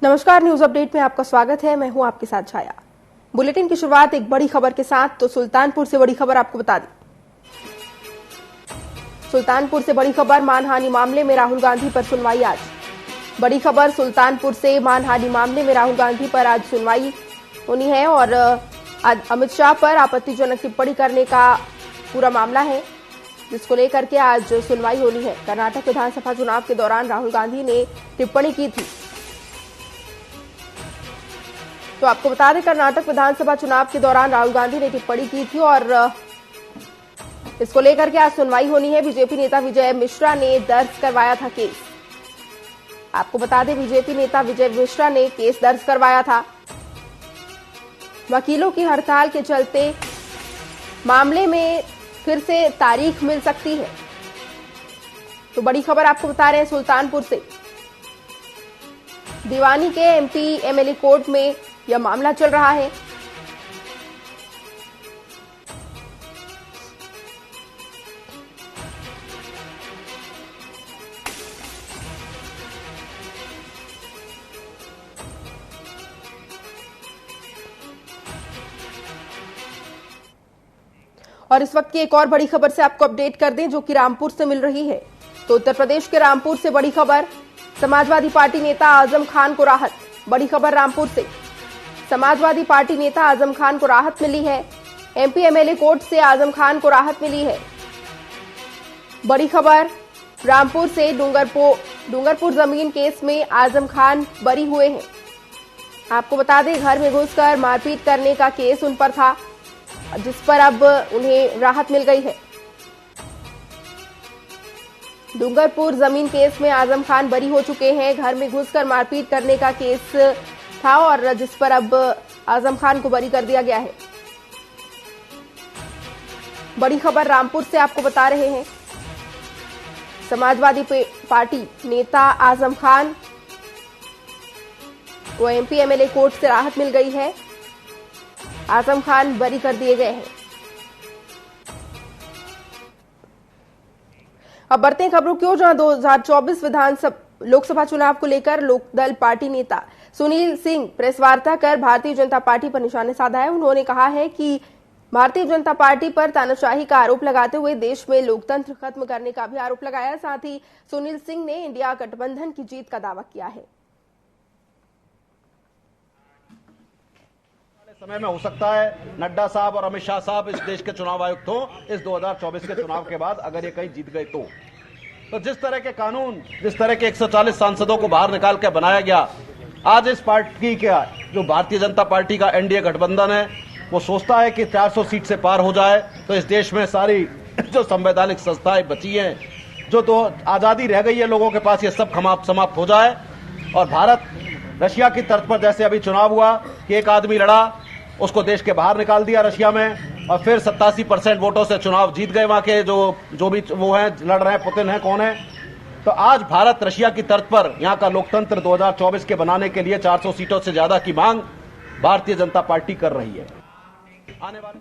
नमस्कार, news update में आपका स्वागत है। मैं हूं आपके साथ छाया। बुलेटिन की शुरुआत एक बड़ी खबर के साथ। तो सुल्तानपुर से बड़ी खबर आपको बता दी। सुल्तानपुर से बड़ी खबर, मानहानि मामले में राहुल गांधी पर सुनवाई आज। बड़ी खबर सुल्तानपुर से, मानहानि मामले में राहुल गांधी पर आज सुनवाई होनी है और आज अमित शाह पर आपत्तिजनक टिप्पणी करने का पूरा मामला है, जिसको लेकर के आज सुनवाई होनी है। कर्नाटक विधानसभा चुनाव के दौरान राहुल गांधी ने टिप्पणी की थी। तो आपको बता दें, कर्नाटक विधानसभा चुनाव के दौरान राहुल गांधी ने टिप्पणी की थी और इसको लेकर के आज सुनवाई होनी है। बीजेपी नेता विजय मिश्रा ने दर्ज करवाया था केस। आपको बता दें, बीजेपी नेता विजय मिश्रा ने केस दर्ज करवाया था। वकीलों की हड़ताल के चलते मामले में फिर से तारीख मिल सकती है। तो बड़ी खबर आपको बता रहे हैं सुल्तानपुर से। दीवानी के एमपी एमएलए कोर्ट में यह मामला चल रहा है। और इस वक्त की एक और बड़ी खबर से आपको अपडेट कर दें, जो कि रामपुर से मिल रही है। तो उत्तर प्रदेश के रामपुर से बड़ी खबर, समाजवादी पार्टी नेता आजम खान को राहत। बड़ी खबर रामपुर से, समाजवादी पार्टी नेता आजम खान को राहत मिली है। एमपी एमएलए कोर्ट से आजम खान को राहत मिली है। बड़ी खबर रामपुर से, डूंगरपुर जमीन केस में आजम खान बरी हुए हैं। आपको बता दें, घर में घुसकर मारपीट करने का केस उन पर था, जिस पर अब उन्हें राहत मिल गई है। डूंगरपुर जमीन केस में आजम खान बरी हो चुके हैं। घर में घुसकर मारपीट करने का केस था और जिस पर अब आजम खान को बरी कर दिया गया है। बड़ी खबर रामपुर से आपको बता रहे हैं, समाजवादी पार्टी नेता आजम खान को एमपी एमएलए कोर्ट से राहत मिल गई है। आजम खान बरी कर दिए गए हैं। अब बढ़ते हैं खबरों की ओर, जहां 2024 लोकसभा चुनाव को लेकर लोकदल पार्टी नेता सुनील सिंह प्रेस वार्ता कर भारतीय जनता पार्टी पर निशाने साधा है। उन्होंने कहा है कि भारतीय जनता पार्टी पर तानाशाही का आरोप लगाते हुए देश में लोकतंत्र खत्म करने का भी आरोप लगाया। साथ ही सुनील सिंह ने इंडिया गठबंधन की जीत का दावा किया है। समय में हो सकता है नड्डा साहब और अमित शाह साहब इस देश के चुनाव आयुक्त हो इस 2024 के चुनाव के बाद, अगर ये कहीं जीत गए तो जिस तरह के कानून, जिस तरह के 140 सांसदों को बाहर निकाल के बनाया गया, आज इस पार्टी का जो भारतीय जनता पार्टी का एनडीए गठबंधन है, वो सोचता है कि 400 सीट से पार हो जाए तो इस देश में सारी जो संवैधानिक संस्थाएं बची हैं, जो तो आजादी रह गई है लोगों के पास, ये सब समाप्त हो जाए और भारत रशिया की तर्ज पर, जैसे अभी चुनाव हुआ कि एक आदमी लड़ा, उसको देश के बाहर निकाल दिया रशिया में और फिर 87% वोटों से चुनाव जीत गए वहां के जो भी वो हैं, लड़ रहे हैं, पुतिन है, कौन है। तो आज भारत रशिया की तर्ज पर यहां का लोकतंत्र 2024 के बनाने के लिए 400 सीटों से ज्यादा की मांग भारतीय जनता पार्टी कर रही है। आने वाले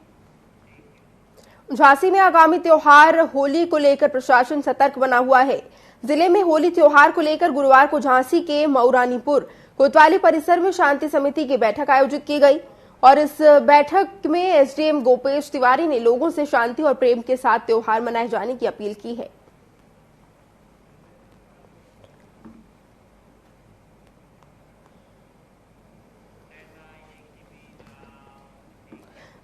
झांसी में आगामी त्योहार होली को लेकर प्रशासन सतर्क बना हुआ है। जिले में होली त्योहार को लेकर गुरुवार को झांसी के मऊरानीपुर कोतवाली परिसर में शांति समिति की बैठक आयोजित की गई और इस बैठक में एसडीएम गोपेश तिवारी ने लोगों से शांति और प्रेम के साथ त्योहार मनाए जाने की अपील की है।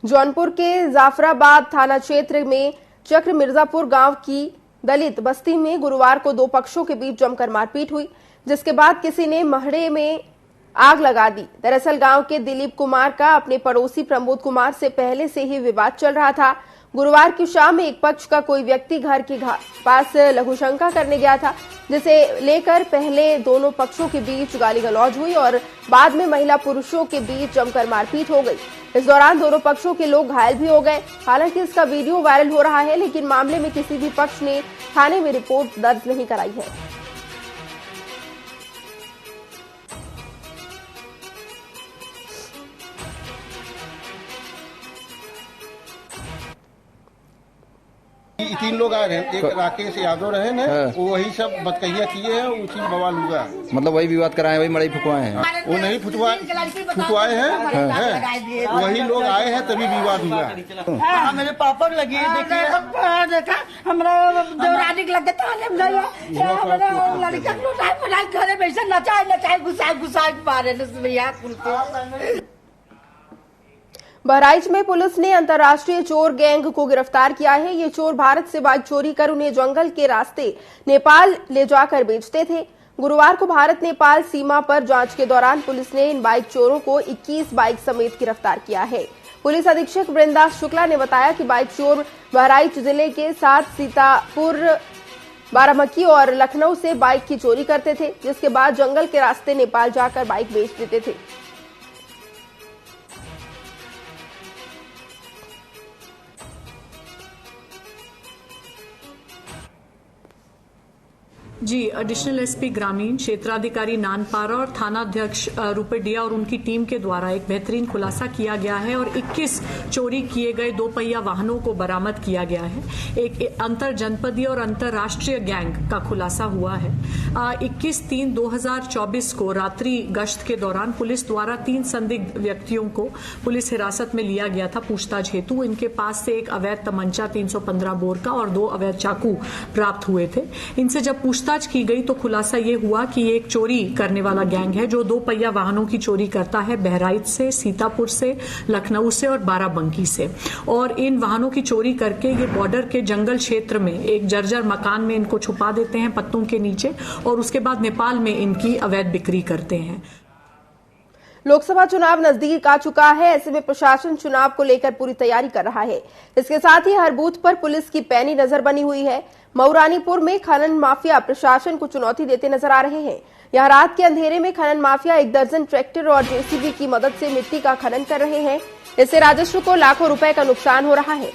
जौनपुर के जाफराबाद थाना क्षेत्र में चक्र मिर्जापुर गांव की दलित बस्ती में गुरुवार को दो पक्षों के बीच जमकर मारपीट हुई, जिसके बाद किसी ने महड़े में आग लगा दी। दरअसल गांव के दिलीप कुमार का अपने पड़ोसी प्रमोद कुमार से पहले से ही विवाद चल रहा था। गुरुवार की शाम में एक पक्ष का कोई व्यक्ति घर के पास लघुशंका करने गया था, जिसे लेकर पहले दोनों पक्षों के बीच गाली गलौज हुई और बाद में महिला पुरुषों के बीच जमकर मारपीट हो गई। इस दौरान दोनों पक्षों के लोग घायल भी हो गए। हालांकि इसका वीडियो वायरल हो रहा है, लेकिन मामले में किसी भी पक्ष ने थाने में रिपोर्ट दर्ज नहीं कराई है। तीन लोग आए हैं, एक राकेश यादव रहे न, वही सब बदकहिया किए हैं, उसी बवाल हुआ। मतलब वही विवाद कराए, वही मड़ई फुकवाए हैं। वो नहीं फुटवाए हैं, वही लोग आए हैं तभी विवाद हुआ। मेरे पापा लगी देखा हमारा देवरानी लगे घर में नचाए घुसाए मारे भैया। बहराइच में पुलिस ने अंतर्राष्ट्रीय चोर गैंग को गिरफ्तार किया है। ये चोर भारत से बाइक चोरी कर उन्हें जंगल के रास्ते नेपाल ले जाकर बेचते थे। गुरुवार को भारत नेपाल सीमा पर जांच के दौरान पुलिस ने इन बाइक चोरों को 21 बाइक समेत गिरफ्तार किया है। पुलिस अधीक्षक वृंदा शुक्ला ने बताया कि बाइक चोर बहराइच जिले के साथ सीतापुर, बाराबंकी और लखनऊ से बाइक की चोरी करते थे, जिसके बाद जंगल के रास्ते नेपाल जाकर बाइक बेच देते थे। जी, एडिशनल एसपी ग्रामीण, क्षेत्राधिकारी नानपारा और थाना अध्यक्ष रुपेडिया और उनकी टीम के द्वारा एक बेहतरीन खुलासा किया गया है और 21 चोरी किए गए 2 पहिया वाहनों को बरामद किया गया है। एक अंतर जनपदीय और अंतर्राष्ट्रीय गैंग का खुलासा हुआ है। 21/3/2024 को रात्रि गश्त के दौरान पुलिस द्वारा 3 संदिग्ध व्यक्तियों को पुलिस हिरासत में लिया गया था पूछताछ हेतु। इनके पास से एक अवैध तमंचा 315 बोर का और 2 अवैध चाकू प्राप्त हुए थे। इनसे जब पूछताछ की गई तो खुलासा ये हुआ कि ये एक चोरी करने वाला गैंग है जो 2 पहिया वाहनों की चोरी करता है बहराइच से, सीतापुर से, लखनऊ से और बाराबंकी से। और इन वाहनों की चोरी करके ये बॉर्डर के जंगल क्षेत्र में एक जर्जर मकान में इनको छुपा देते हैं पत्तों के नीचे और उसके बाद नेपाल में इनकी अवैध बिक्री करते हैं। लोकसभा चुनाव नजदीक आ चुका है, ऐसे में प्रशासन चुनाव को लेकर पूरी तैयारी कर रहा है। इसके साथ ही हर बूथ पर पुलिस की पैनी नजर बनी हुई है। मऊरानीपुर में खनन माफिया प्रशासन को चुनौती देते नजर आ रहे हैं। यहां रात के अंधेरे में खनन माफिया 1 दर्जन ट्रैक्टर और जेसीबी की मदद से मिट्टी का खनन कर रहे हैं। इससे राजस्व को लाखों रुपए का नुकसान हो रहा है।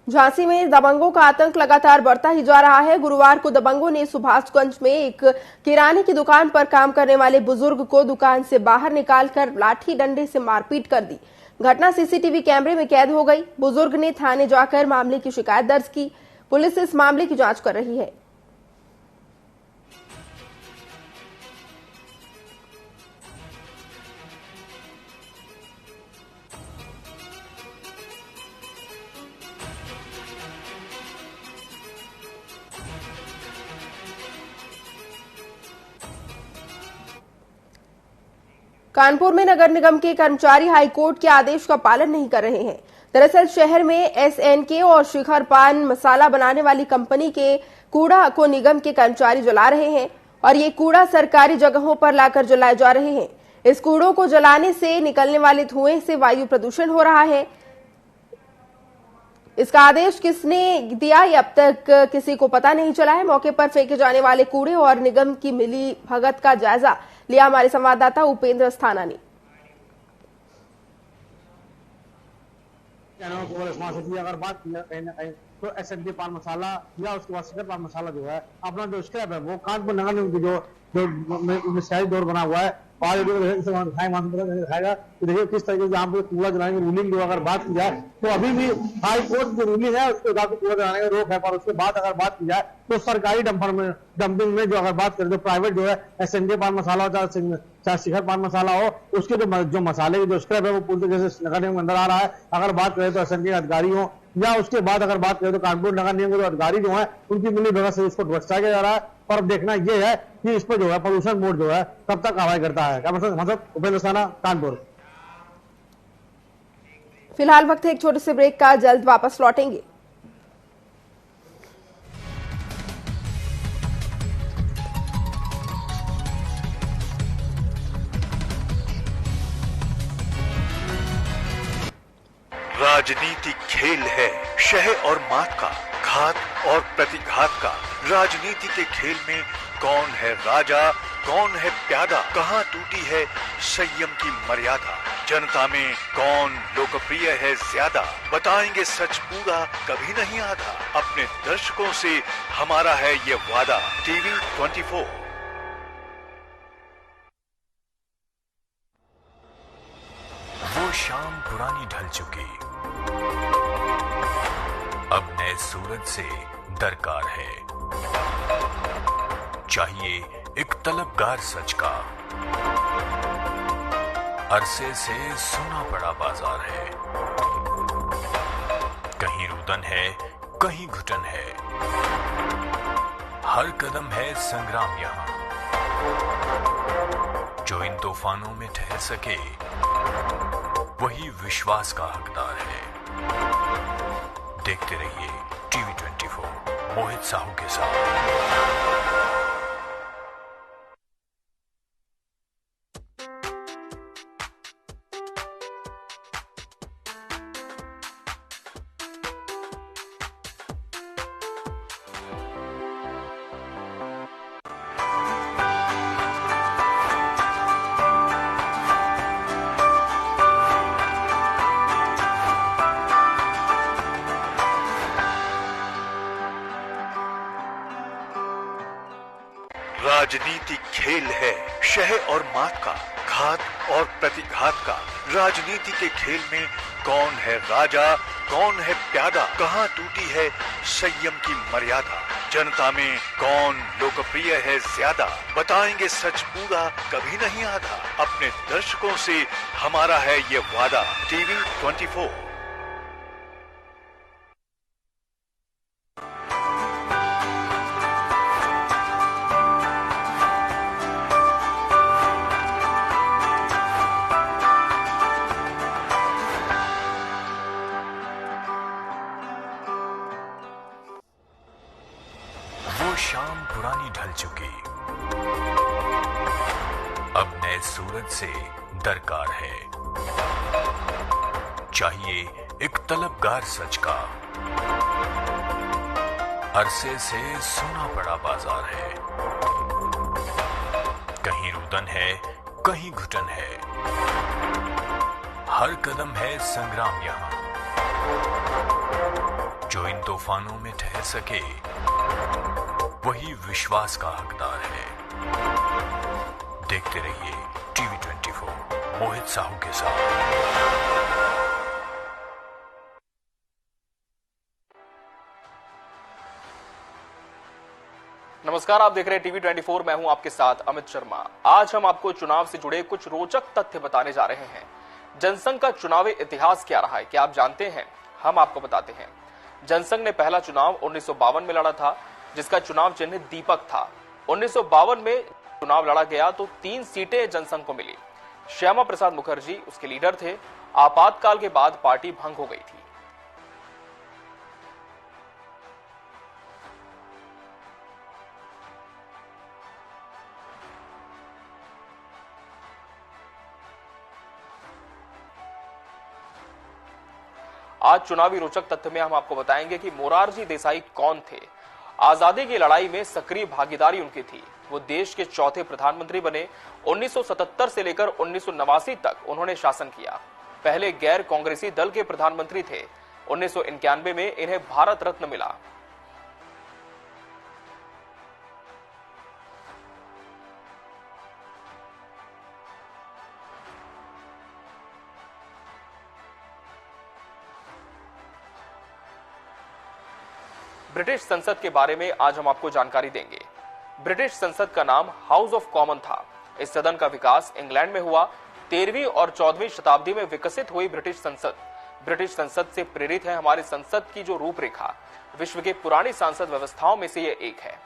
झांसी में दबंगों का आतंक लगातार बढ़ता ही जा रहा है। गुरुवार को दबंगों ने सुभाषगंज में एक किराने की दुकान पर काम करने वाले बुजुर्ग को दुकान से बाहर निकालकर लाठी डंडे से मारपीट कर दी। घटना सीसीटीवी कैमरे में कैद हो गई। बुजुर्ग ने थाने जाकर मामले की शिकायत दर्ज की। पुलिस इस मामले की जांच कर रही है। कानपुर में नगर निगम के कर्मचारी हाईकोर्ट के आदेश का पालन नहीं कर रहे हैं। दरअसल शहर में एसएनके और शिखर पान मसाला बनाने वाली कंपनी के कूड़ा को निगम के कर्मचारी जला रहे हैं और ये कूड़ा सरकारी जगहों पर लाकर जलाए जा रहे हैं। इस कूड़ों को जलाने से निकलने वाले धुएं से वायु प्रदूषण हो रहा है। इसका आदेश किसने दिया ये अब तक किसी को पता नहीं चला है। मौके पर फेंके जाने वाले कूड़े और निगम की मिली भगत का जायजा लिया हमारे संवाददाता उपेंद्र स्थाना ने। अगर बात की कहीं ना कहीं तो एसएनके पान मसाला या उसके बाद शिखर पान मसाला जो है अपना जो स्क्रैप है वो कानपुर नगर निगम की जो शहरी दौर बना हुआ है दिखाएगा कि देखिए किस तरीके से यहाँ पे कूड़ा जलाने की रूलिंग जो अगर बात की जाए तो अभी भी हाई कोर्ट जो रूलिंग है उसके हिसाब से कूड़ा जलाने का रोक है। पर उसके बाद अगर बात की जाए तो सरकारी डंपिंग में जो अगर बात करें तो प्राइवेट जो है एसएनके पान मसाला हो चाहे शिखर पान मसाला हो उसके जो मसाले की जो स्क्रैप है वो पूरी तरीके से नगर निगम में अंदर आ रहा है। अगर बात करें तो एसएनके के अधिकारी हो या उसके बाद अगर बात करें तो कानपुर नगर निगम के जो अधिकारी जो है उनकी मिली भगत से इसको ध्वस्ता किया जा रहा है। और देखना यह है कि इस पर जो है प्रदूषण बोर्ड जो है कब तक कार्रवाई करता है। क्या मतलब उपेंद्र साना, कानपुर। फिलहाल वक्त है एक छोटे से ब्रेक का, जल्द वापस लौटेंगे। राजनीति खेल है शह और मात का, घात और प्रतिघात का। राजनीति के खेल में कौन है राजा, कौन है प्यादा, कहां टूटी है संयम की मर्यादा। जनता में कौन लोकप्रिय है ज्यादा, बताएंगे सच पूरा कभी नहीं आधा। अपने दर्शकों से हमारा है ये वादा। टीवी 24। वो शाम पुरानी ढल चुकी, अब नए सूरज से दरकार है। चाहिए एक तलबगार सच का, अरसे से सुना पड़ा बाजार है। कहीं रुदन है, कहीं घुटन है, हर कदम है संग्राम यहां। जो इन तूफानों में ठहर सके वही विश्वास का हकदार है। देखते रहिए टीवी 24 मोहित साहू के साथ। राजनीति खेल है शह और मात का, घात और प्रतिघात का। राजनीति के खेल में कौन है राजा, कौन है प्यादा, कहां टूटी है संयम की मर्यादा। जनता में कौन लोकप्रिय है ज्यादा, बताएंगे सच पूरा कभी नहीं आधा। अपने दर्शकों से हमारा है ये वादा। टीवी 24। वो शाम पुरानी ढल चुकी, अब नए सूरज से दरकार है। चाहिए एक तलबगार सच का, अरसे से सुना पड़ा बाजार है। कहीं रुदन है, कहीं घुटन है, हर कदम है संग्राम यहां। जो इन तूफानों में ठहर सके वही विश्वास का हकदार है। देखते रहिए टीवी 24 मोहित साहू के साथ। नमस्कार, आप देख रहे हैं टीवी 24। मैं हूं आपके साथ अमित शर्मा। आज हम आपको चुनाव से जुड़े कुछ रोचक तथ्य बताने जा रहे हैं। जनसंघ का चुनावी इतिहास क्या रहा है, क्या आप जानते हैं? हम आपको बताते हैं। जनसंघ ने पहला चुनाव 1952 में लड़ा था, जिसका चुनाव चिन्ह दीपक था। 1952 में चुनाव लड़ा गया तो 3 सीटें जनसंघ को मिली। श्यामा प्रसाद मुखर्जी उसके लीडर थे। आपातकाल के बाद पार्टी भंग हो गई थी। आज चुनावी रोचक तथ्य में हम आपको बताएंगे कि मोरारजी देसाई कौन थे। आजादी की लड़ाई में सक्रिय भागीदारी उनकी थी। वो देश के चौथे प्रधानमंत्री बने। 1977 से लेकर 1989 तक उन्होंने शासन किया। पहले गैर कांग्रेसी दल के प्रधानमंत्री थे। 1991 में इन्हें भारत रत्न मिला। ब्रिटिश संसद के बारे में आज हम आपको जानकारी देंगे। ब्रिटिश संसद का नाम हाउस ऑफ कॉमन था। इस सदन का विकास इंग्लैंड में हुआ। 13वीं और 14वीं शताब्दी में विकसित हुई ब्रिटिश संसद से प्रेरित है हमारी संसद की जो रूपरेखा। विश्व के पुरानी संसद व्यवस्थाओं में से यह एक है।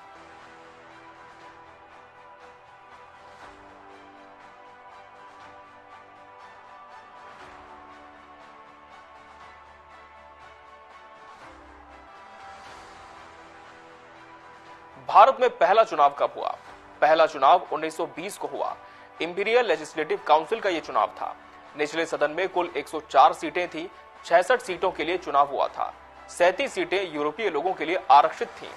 भारत में पहला चुनाव कब हुआ? पहला चुनाव 1920 को हुआ। इंपीरियल लेजिस्लेटिव काउंसिल का यह चुनाव था। निचले सदन में कुल 104 सीटें थी। 66 सीटों के लिए चुनाव हुआ था। 37 सीटें यूरोपीय लोगों के लिए आरक्षित थीं।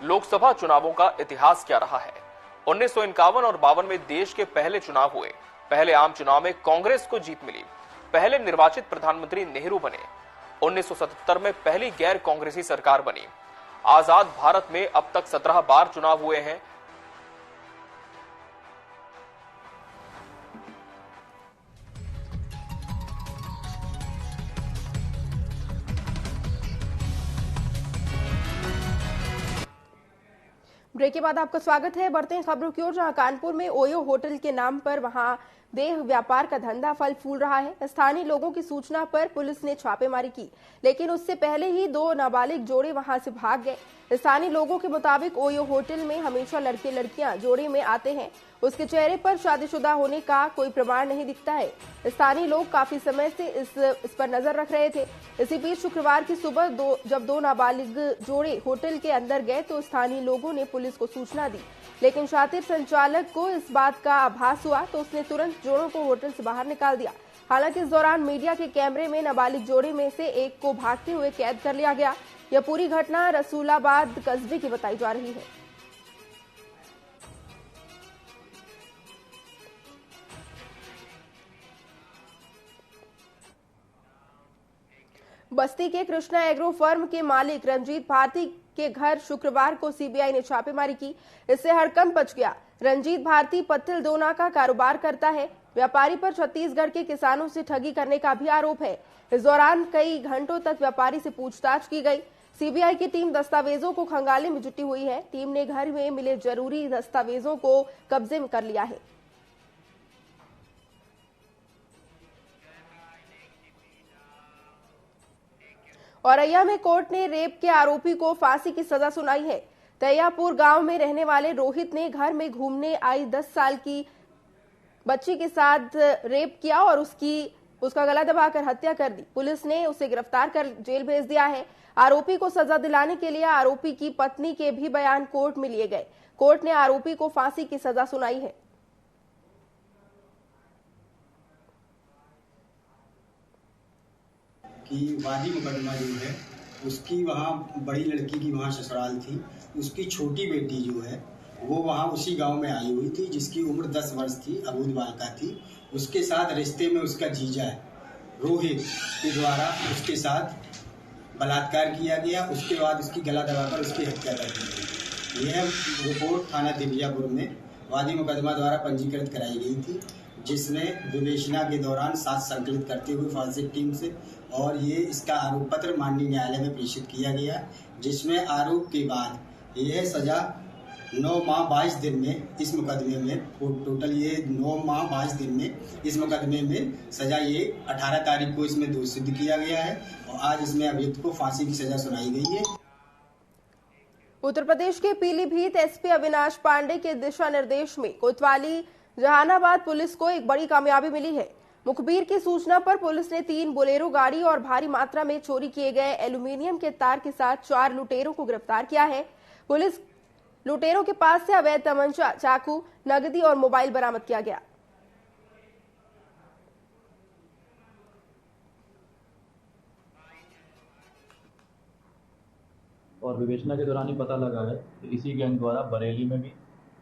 लोकसभा चुनावों का इतिहास क्या रहा है। 1951 और 52 में देश के पहले चुनाव हुए। पहले आम चुनाव में कांग्रेस को जीत मिली। पहले निर्वाचित प्रधानमंत्री नेहरू बने। 1977 में पहली गैर कांग्रेसी सरकार बनी। आजाद भारत में अब तक 17 बार चुनाव हुए हैं। ब्रेक के बाद आपका स्वागत है। बढ़ते हैं खबरों की ओर, जहां कानपुर में ओयो होटल के नाम पर वहां देह व्यापार का धंधा फल फूल रहा है। स्थानीय लोगों की सूचना पर पुलिस ने छापेमारी की, लेकिन उससे पहले ही 2 नाबालिग जोड़े वहां से भाग गए। स्थानीय लोगों के मुताबिक ओयो होटल में हमेशा लड़के लड़कियां जोड़े में आते हैं। उसके चेहरे पर शादीशुदा होने का कोई प्रमाण नहीं दिखता है। स्थानीय लोग काफी समय से इस पर नजर रख रहे थे। इसी बीच शुक्रवार की सुबह जब 2 नाबालिग जोड़े होटल के अंदर गए तो स्थानीय लोगों ने पुलिस को सूचना दी, लेकिन शातिर संचालक को इस बात का आभास हुआ तो उसने तुरंत जोड़ों को होटल से बाहर निकाल दिया। हालांकि इस दौरान मीडिया के कैमरे में नाबालिग जोड़े में से एक को भागते हुए कैद कर लिया गया। यह पूरी घटना रसूलाबाद कस्बे की बताई जा रही है। बस्ती के कृष्णा एग्रो फर्म के मालिक रंजीत भारती के घर शुक्रवार को सीबीआई ने छापेमारी की। इससे हड़कंप मच गया। रंजीत भारती पत्थल दोना का कारोबार करता है। व्यापारी पर छत्तीसगढ़ के किसानों से ठगी करने का भी आरोप है। इस दौरान कई घंटों तक व्यापारी से पूछताछ की गई। सीबीआई की टीम दस्तावेजों को खंगालने में जुटी हुई है। टीम ने घर में मिले जरूरी दस्तावेजों को कब्जे में कर लिया है। औरैया में कोर्ट ने रेप के आरोपी को फांसी की सजा सुनाई है। तैयापुर गांव में रहने वाले रोहित ने घर में घूमने आई 10 साल की बच्ची के साथ रेप किया और उसका गला दबाकर हत्या कर दी। पुलिस ने उसे गिरफ्तार कर जेल भेज दिया है। आरोपी को सजा दिलाने के लिए आरोपी की पत्नी के भी बयान कोर्ट में लिए गए। कोर्ट ने आरोपी को फांसी की सजा सुनाई है। कि वादी मुकदमा जो है उसकी वहाँ बड़ी लड़की की वहाँ ससुराल थी। उसकी छोटी बेटी जो है वो वहाँ उसी गांव में आई हुई थी, जिसकी उम्र 10 वर्ष थी, अबूझ बालिका थी। उसके साथ रिश्ते में उसका जीजा है रोहित के द्वारा उसके साथ बलात्कार किया गया। उसके बाद उसकी गला दबाकर उसकी हत्या कर दी गई। यह रिपोर्ट थाना दिव्यापुर में वादी मुकदमा द्वारा पंजीकृत कराई गई थी, जिसमें विवेचना के दौरान साक्ष्य संकलित करते हुए फॉरेंसिक टीम से और ये इसका आरोप पत्र माननीय न्यायालय में प्रेषित किया गया, जिसमें आरोप के बाद यह सजा 9 माह 22 दिन में इस मुकदमे में टोटल ये 9 माह 22 दिन में इस मुकदमे में सजा ये 18 तारीख को इसमें दोष सिद्ध किया गया है और आज इसमें अभियुक्त को फांसी की सजा सुनाई गई है। उत्तर प्रदेश के पीलीभीत एसपी अविनाश पांडे के दिशा निर्देश में कोतवाली जहानाबाद पुलिस को एक बड़ी कामयाबी मिली है। मुखबिर की सूचना पर पुलिस ने 3 बोलेरो गाड़ी और भारी मात्रा में चोरी किए गए एल्यूमीनियम के तार के साथ 4 लुटेरों को गिरफ्तार किया है। पुलिस लुटेरों के पास से अवैध तमंचा, चाकू, नकदी और मोबाइल बरामद किया गया। और विवेचना के दौरान ही पता लगा है कि इसी गैंग द्वारा बरेली में भी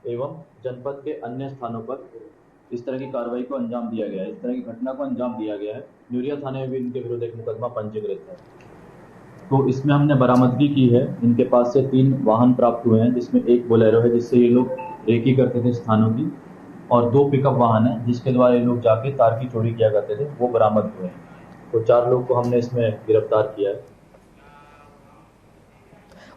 एवं जनपद के अन्य स्थानों पर इस तरह की कार्रवाई को अंजाम दिया गया है। इस तरह की घटना को अंजाम दिया गया है। न्यूरिया थाने में भी इनके विरुद्ध एक मुकदमा पंजीकृत है। तो इसमें हमने बरामदगी की है। इनके पास से 3 वाहन प्राप्त हुए हैं, जिसमें एक बोलेरो है जिससे ये लोग रेकी करते थे स्थानों की, और 2 पिकअप वाहन है जिसके द्वारा ये लोग जाके तार की चोरी किया करते थे, वो बरामद हुए हैं। तो 4 लोग को हमने इसमें गिरफ्तार किया है।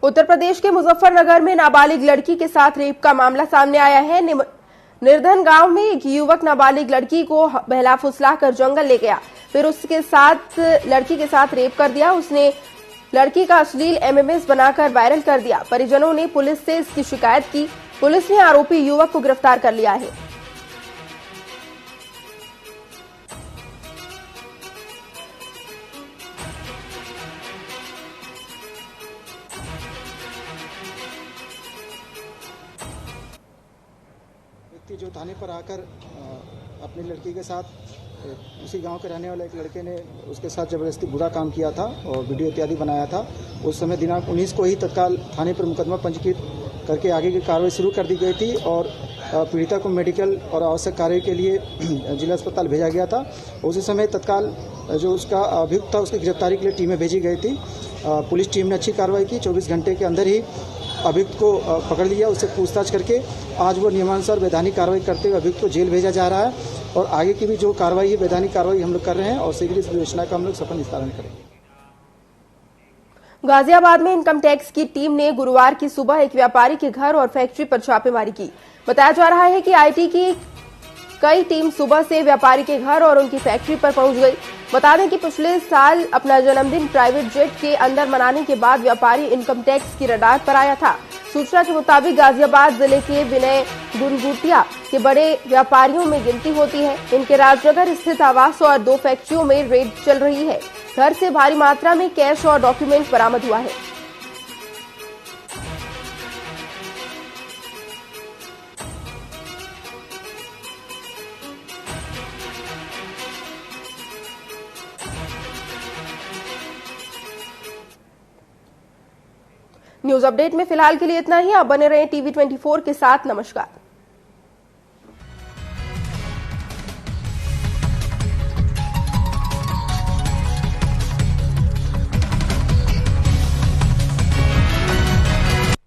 उत्तर प्रदेश के मुजफ्फरनगर में नाबालिग लड़की के साथ रेप का मामला सामने आया है। निर्धन गांव में एक युवक नाबालिग लड़की को बहला फुसला कर जंगल ले गया, फिर उसके साथ लड़की के साथ रेप कर दिया। उसने लड़की का अश्लील एमएमएस बनाकर वायरल कर दिया। परिजनों ने पुलिस से इसकी शिकायत की। पुलिस ने आरोपी युवक को गिरफ्तार कर लिया है। जो थाने पर आकर अपनी लड़की के साथ उसी गांव के रहने वाले एक लड़के ने उसके साथ जबरदस्ती बुरा काम किया था और वीडियो इत्यादि बनाया था। उस समय दिनांक 19 को ही तत्काल थाने पर मुकदमा पंजीकृत करके आगे की कार्रवाई शुरू कर दी गई थी और पीड़िता को मेडिकल और आवश्यक कार्य के लिए जिला अस्पताल भेजा गया था। उसी समय तत्काल जो उसका अभियुक्त था उसकी गिरफ्तारी के लिए टीमें भेजी गई थी। पुलिस टीम ने अच्छी कार्रवाई की। 24 घंटे के अंदर ही अभियुक्त को पकड़ लिया। उससे पूछताछ करके आज वो नियमानुसार वैधानिक कार्रवाई करते हुए अभियुक्त को जेल भेजा जा रहा है और आगे की भी जो कार्रवाई है वैधानिक कार्रवाई हम लोग कर रहे हैं और शीघ्र इस योजना का हम लोग सफल निस्तारण करेंगे। गाजियाबाद में इनकम टैक्स की टीम ने गुरुवार की सुबह एक व्यापारी के घर और फैक्ट्री पर छापेमारी की। बताया जा रहा है कि आईटी की कई टीम सुबह से व्यापारी के घर और उनकी फैक्ट्री पर पहुंच गई। बता दें कि पिछले साल अपना जन्मदिन प्राइवेट जेट के अंदर मनाने के बाद व्यापारी इनकम टैक्स की रडार पर आया था। सूचना के मुताबिक गाजियाबाद जिले के विनय गुनगुटिया के बड़े व्यापारियों में गिनती होती है। इनके राजनगर स्थित आवास और 2 फैक्ट्रियों में रेड चल रही है। घर से भारी मात्रा में कैश और डॉक्यूमेंट बरामद हुआ है। न्यूज अपडेट में फिलहाल के लिए इतना ही। आप बने रहें टीवी 24 के साथ। नमस्कार।